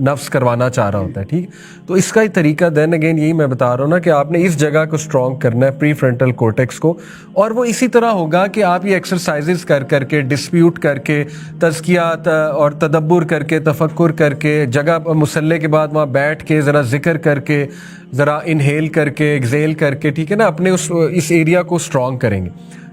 नफ्स करवाना चाह रहा होता है, ठीक। तो इसका ही तरीका देन अगेन यही मैं बता रहा हूँ ना कि आपने इस जगह को स्ट्रॉन्ग करना है, प्री फ्रंटल कोर्टेक्स को, और वो इसी तरह होगा कि आप ये एक्सरसाइजेस कर करके, डिस्प्यूट करके, तज़किया और तदब्बुर करके, तफक्कुर करके, जगह मुसल्ले के बाद वहाँ बैठ के ज़रा जिक्र करके, ज़रा इनहेल करके, एक्सेल करके, ठीक है ना, अपने इस एरिया को स्ट्रॉन्ग करेंगे।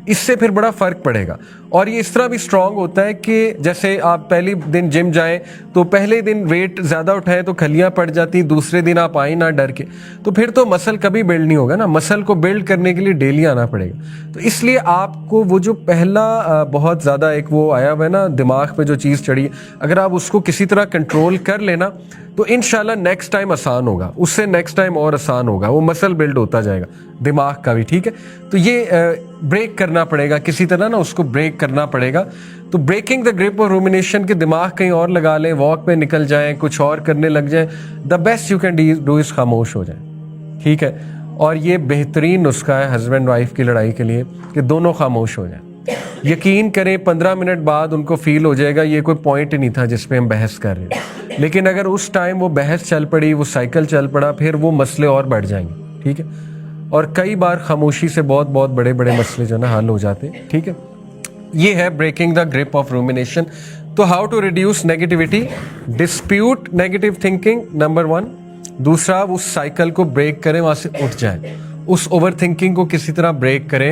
इससे फिर बड़ा फ़र्क पड़ेगा। और ये इस तरह भी स्ट्रॉन्ग होता है कि जैसे आप पहले दिन जिम जाएं तो पहले दिन वेट ज़्यादा उठाएं तो खलियां पड़ जाती, दूसरे दिन आप आए ना डर के, तो फिर तो मसल कभी बिल्ड नहीं होगा ना। मसल को बिल्ड करने के लिए डेली आना पड़ेगा। तो इसलिए आपको वो जो पहला बहुत ज़्यादा एक वो आया हुआ है ना दिमाग पे जो चीज़ चढ़ी, अगर आप उसको किसी तरह कंट्रोल कर लेना तो इंशाल्लाह नेक्स्ट टाइम आसान होगा, उससे नेक्स्ट टाइम और आसान होगा, वो मसल बिल्ड होता जाएगा दिमाग का भी, ठीक है। तो ये ब्रेक करना पड़ेगा किसी तरह ना, उसको ब्रेक करना पड़ेगा। तो breaking the grip of rumination के दिमाग कहीं और लगा लें, वॉक पे निकल जाएं, कुछ और करने लग जाएं, the best you can do is खामोश हो जाए, ठीक है। और ये बेहतरीन नुस्खा है हस्बैंड वाइफ की लड़ाई के लिए कि दोनों खामोश हो जाएं। यकीन करें 15 मिनट बाद उनको फील हो जाएगा ये कोई पॉइंट नहीं था जिस पे हम बहस कर रहे हैं, लेकिन अगर उस टाइम वो बहस चल पड़ी, वो साइकिल चल पड़ा, फिर वो मसले और बढ़ जाएंगे, ठीक है। और कई बार खामोशी से बहुत बहुत बड़े बड़े मसले जो है ना हल हो जाते हैं, ठीक है। ये है breaking the grip of rumination. तो how to reduce negativity, dispute negative thinking number 1। दूसरा, उस साइकिल को ब्रेक करें, वहां से उठ जाए, उस ओवर थिंकिंग को किसी तरह ब्रेक करें,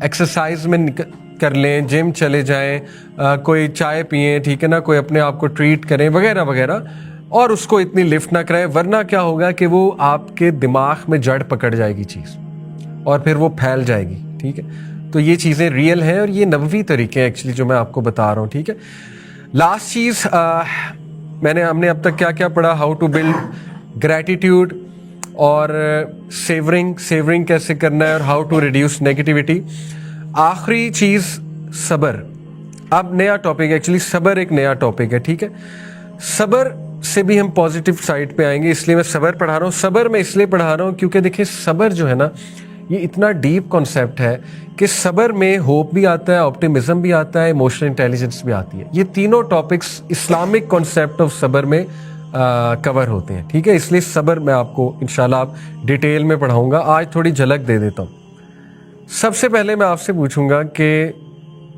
एक्सरसाइज में कर लें, जिम चले जाएं, कोई चाय पिएं, ठीक है ना, कोई अपने आप को ट्रीट करें वगैरह वगैरह, और उसको इतनी लिफ्ट ना कराएं, वरना क्या होगा कि वो आपके दिमाग में जड़ पकड़ जाएगी चीज़ और फिर वो फैल जाएगी, ठीक है। तो ये चीज़ें रियल हैं और ये नबवी तरीके हैं एक्चुअली जो मैं आपको बता रहा हूँ, ठीक है। लास्ट चीज़ हमने अब तक क्या क्या पढ़ा, हाउ टू बिल्ड ग्रैटिट्यूड और सेवरिंग कैसे करना है और हाउ टू रिड्यूस नेगेटिविटी। आखिरी चीज़ सब्र। अब नया टॉपिक, एक्चुअली सब्र एक नया टॉपिक है, ठीक है। सब्र से भी हम पॉजिटिव साइड पे आएंगे, इसलिए मैं सब्र पढ़ा रहा हूँ। सब्र मैं इसलिए पढ़ा रहा हूँ क्योंकि देखिए सब्र जो है ना ये इतना डीप कॉन्सेप्ट है कि सब्र में होप भी आता है, ऑप्टिमिज्म भी आता है, इमोशनल इंटेलिजेंस भी आती है। ये तीनों टॉपिक्स इस्लामिक कॉन्सेप्ट ऑफ सब्र में कवर होते हैं, ठीक है। इसलिए सब्र मैं आपको इंशाल्लाह आप डिटेल में पढ़ाऊंगा। आज थोड़ी झलक दे देता हूँ। सबसे पहले मैं आपसे पूछूंगा कि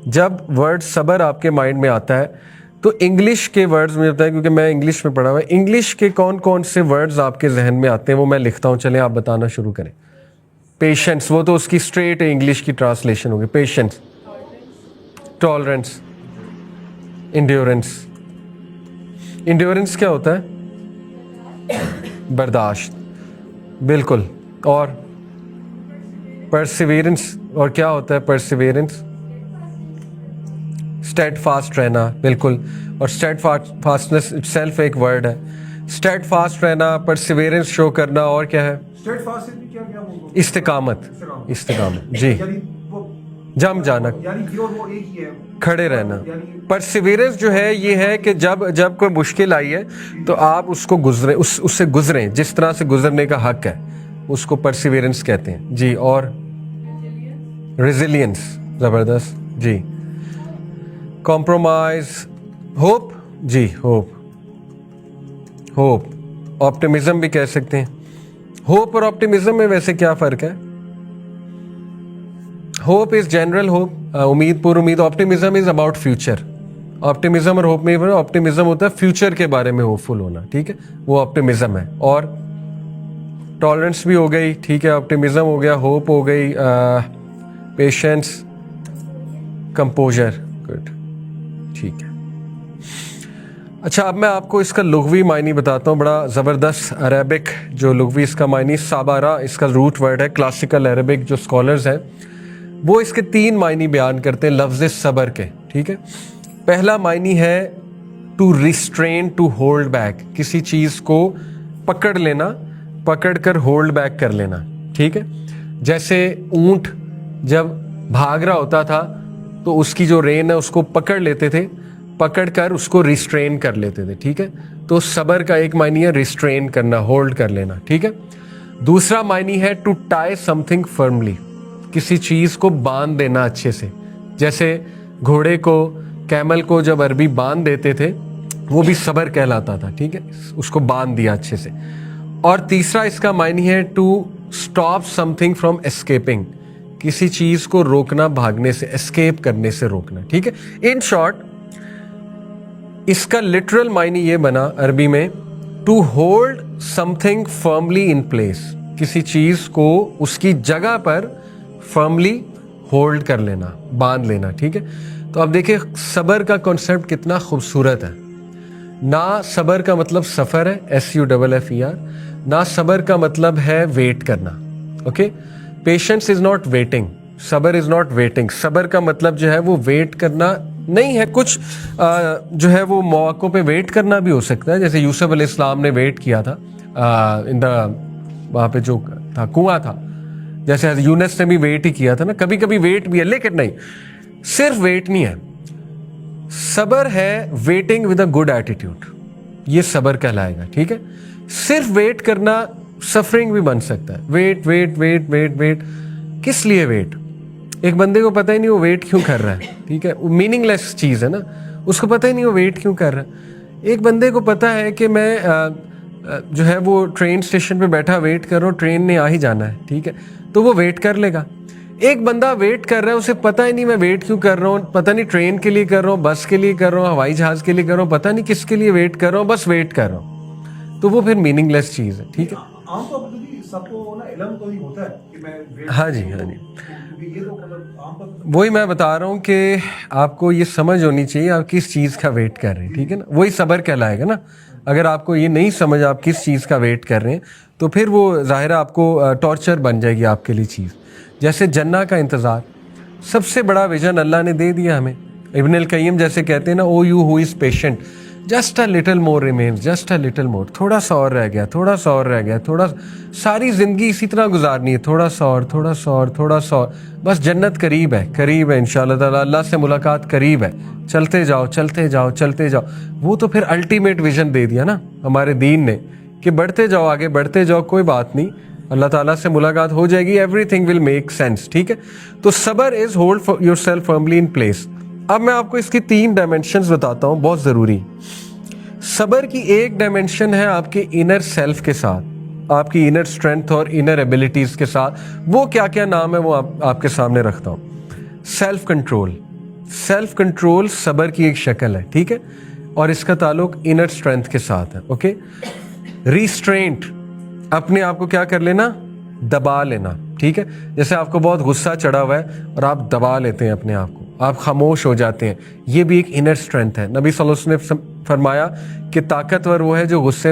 जब वर्ड सब्र आपके माइंड में आता है तो इंग्लिश के वर्ड्स में होता है, क्योंकि मैं इंग्लिश में पढ़ा हुआ है, इंग्लिश के कौन कौन से वर्ड्स आपके जहन में आते हैं वो मैं लिखता हूँ, चलें आप बताना शुरू करें। पेशेंस, वो तो उसकी स्ट्रेट इंग्लिश की ट्रांसलेशन होगी, पेशेंस, टॉलरेंस, इंड्योरेंस। इंड्योरेंस क्या होता है? बर्दाश्त, बिल्कुल। और परसिवेरेंस, और क्या होता है परसिवेरेंस? स्टेडफास्ट रहना, बिल्कुल। और स्टेडफास्टनेस इटसेल्फ एक वर्ड है। स्टेडफास्ट रहना, परसिवेरेंस शो करना, और क्या है? इस्तिकामत, जी, जम जाना, खड़े रहना। परसिवेरेंस जो है ये है कि जब कोई मुश्किल आई है तो आप उसको गुजरें, उससे गुजरें, जिस तरह से गुजरने का हक है उसको परसिवेरेंस कहते हैं, जी। और रेजिलियंस, जबरदस्त, जी। कॉम्प्रोमाइज, होप, जी, होप। ऑप्टिमिज्म भी कह सकते हैं। होप और ऑप्टिमिज्म में वैसे क्या फर्क है? होप इज जनरल होप, उम्मीद, पूरी उम्मीद। Optimism is about future. Optimism और होप में ऑप्टिमिज्म होता है फ्यूचर के बारे में होपफुल होना, ठीक है, वो ऑप्टिमिज्म है। और टॉलरेंस भी हो गई, ठीक है, ऑप्टिमिज्म हो गया, होप हो गई, पेशेंस, कंपोजर, गुड, ठीक है। अच्छा, अब मैं आपको इसका लुग़वी मायनी बताता हूँ, बड़ा ज़बरदस्त अरेबिक जो लुग़वी इसका मायनी, साबारा इसका रूट वर्ड है। क्लासिकल अरेबिक जो स्कॉलर्स हैं वो इसके 3 मायनी बयान करते हैं लफ्ज़ सब्र के, ठीक है। पहला मायनी है to restrain, to hold back, किसी चीज़ को पकड़ लेना, पकड़ कर होल्ड बैक कर लेना, ठीक है। जैसे ऊंट जब भाग रहा होता था तो उसकी जो रेन है उसको पकड़ लेते थे, पकड़ कर उसको रिस्ट्रेन कर लेते थे, ठीक है। तो सब्र का एक मायनी है रिस्ट्रेन करना, होल्ड कर लेना, ठीक है। दूसरा मायनी है टू टाई समथिंग फर्मली, किसी चीज़ को बांध देना अच्छे से। जैसे घोड़े को, कैमल को जब अरबी बांध देते थे وہ بھی صبر کہلاتا تھا, ٹھیک ہے, اس کو باندھ دیا اچھے سے. اور تیسرا اس کا معنی ہے to stop something from escaping, کسی چیز کو روکنا, بھاگنے سے, اسکیپ کرنے سے روکنا, ٹھیک ہے. ان شارٹ اس کا لٹرل معنی یہ بنا عربی میں to hold something firmly in place, کسی چیز کو اس کی جگہ پر فرملی ہولڈ کر لینا, باندھ لینا, ٹھیک ہے. تو اب دیکھیں صبر کا کانسیپٹ کتنا خوبصورت ہے. نہ صبر کا مطلب سفر ہے, SUFFER, نہ صبر کا مطلب ہے ویٹ کرنا. Okay, patience is not waiting, صبر از ناٹ ویٹنگ. صبر کا مطلب جو ہے وہ ویٹ کرنا نہیں ہے. کچھ جو ہے وہ مواقعوں پہ ویٹ کرنا بھی ہو سکتا ہے, جیسے یوسف علیہ السلام نے ویٹ کیا تھا وہاں پہ جو تھا کنواں تھا, جیسے یونس نے بھی ویٹ ہی کیا تھا نا. کبھی کبھی ویٹ بھی ہے, لیکن نہیں صرف ویٹ نہیں ہے. صبر ہے waiting with a good attitude, یہ صبر کہلائے گا, ٹھیک ہے. صرف ویٹ کرنا سفرنگ بھی بن سکتا ہے. Wait wait wait wait wait, کس لیے ویٹ؟ ایک بندے کو پتہ ہی نہیں وہ ویٹ کیوں کر رہا ہے, ٹھیک ہے, وہ میننگ لیس چیز ہے نا, اس کو پتہ ہی نہیں وہ ویٹ کیوں کر رہا ہے. ایک بندے کو پتہ ہے کہ میں جو ہے وہ ٹرین اسٹیشن پہ بیٹھا ویٹ کر رہا ہوں, ٹرین نے آ ہی جانا ہے, ٹھیک ہے, تو وہ ویٹ کر لے گا. ایک بندہ ویٹ کر رہا ہے, اسے پتہ ہی نہیں میں ویٹ کیوں کر رہا ہوں, پتہ نہیں ٹرین کے لیے کر رہا ہوں, بس کے لیے کر رہا ہوں, ہوائی جہاز کے لیے کر رہا ہوں, پتہ نہیں کس کے لیے ویٹ کر رہا ہوں, بس ویٹ کر رہا ہوں, تو وہ پھر میننگ لیس چیز ہے, ٹھیک ہے. عام طور پر سب کو نا علم تو ہی ہوتا ہے کہ میں ہاں جی, ہاں جی, وہی میں بتا رہا ہوں کہ آپ کو یہ سمجھ ہونی چاہیے آپ کس چیز کا ویٹ کر رہے ہیں, ٹھیک ہے نا. وہی صبر کہلائے گا نا. اگر آپ کو یہ نہیں سمجھ آپ کس چیز کا ویٹ کر رہے ہیں تو پھر وہ ظاہرہ آپ کو ٹارچر بن جائے گی آپ کے لیے چیز. جیسے جنہ کا انتظار, سب سے بڑا ویژن اللہ نے دے دیا ہمیں. ابن القیم جیسے کہتے ہیں نا, O you who is patient, just a little more remains, just a little more, تھوڑا سا اور رہ گیا, تھوڑا سا اور رہ گیا, تھوڑا, ساری زندگی اسی طرح گزارنی ہے, تھوڑا سا اور, تھوڑا سا اور, تھوڑا سا اور, بس جنت قریب ہے, قریب ہے انشاءاللہ تعالیٰ, اللہ سے ملاقات قریب ہے, چلتے جاؤ چلتے جاؤ چلتے جاؤ. وہ تو پھر الٹیمیٹ ویژن دے دیا نا ہمارے دین نے کہ بڑھتے جاؤ, آگے بڑھتے جاؤ, کوئی بات نہیں, اللہ تعالیٰ سے ملاقات ہو جائے گی, everything will make sense, ٹھیک ہے. تو صبر is hold yourself firmly in place. اب میں آپ کو اس کی 3 ڈائمینشنز بتاتا ہوں, بہت ضروری. صبر کی ایک ڈائمینشن ہے آپ کے انر سیلف کے ساتھ, آپ کی انر اسٹرینتھ اور انر ایبلٹیز کے ساتھ. وہ کیا کیا نام ہے وہ آپ کے سامنے رکھتا ہوں. سیلف کنٹرول, سیلف کنٹرول صبر کی ایک شکل ہے, ٹھیک ہے, اور اس کا تعلق انر اسٹرینتھ کے ساتھ ہے. اوکے. ریسٹرینٹ, اپنے آپ کو کیا کر لینا, دبا لینا, ٹھیک ہے. جیسے آپ کو بہت غصہ چڑھا ہوا ہے اور آپ دبا لیتے ہیں اپنے آپ کو, آپ خاموش ہو جاتے ہیں, یہ بھی ایک انر اسٹرینتھ ہے. نبی صلی اللہ علیہ وسلم نے فرمایا کہ طاقتور وہ ہے جو غصے میں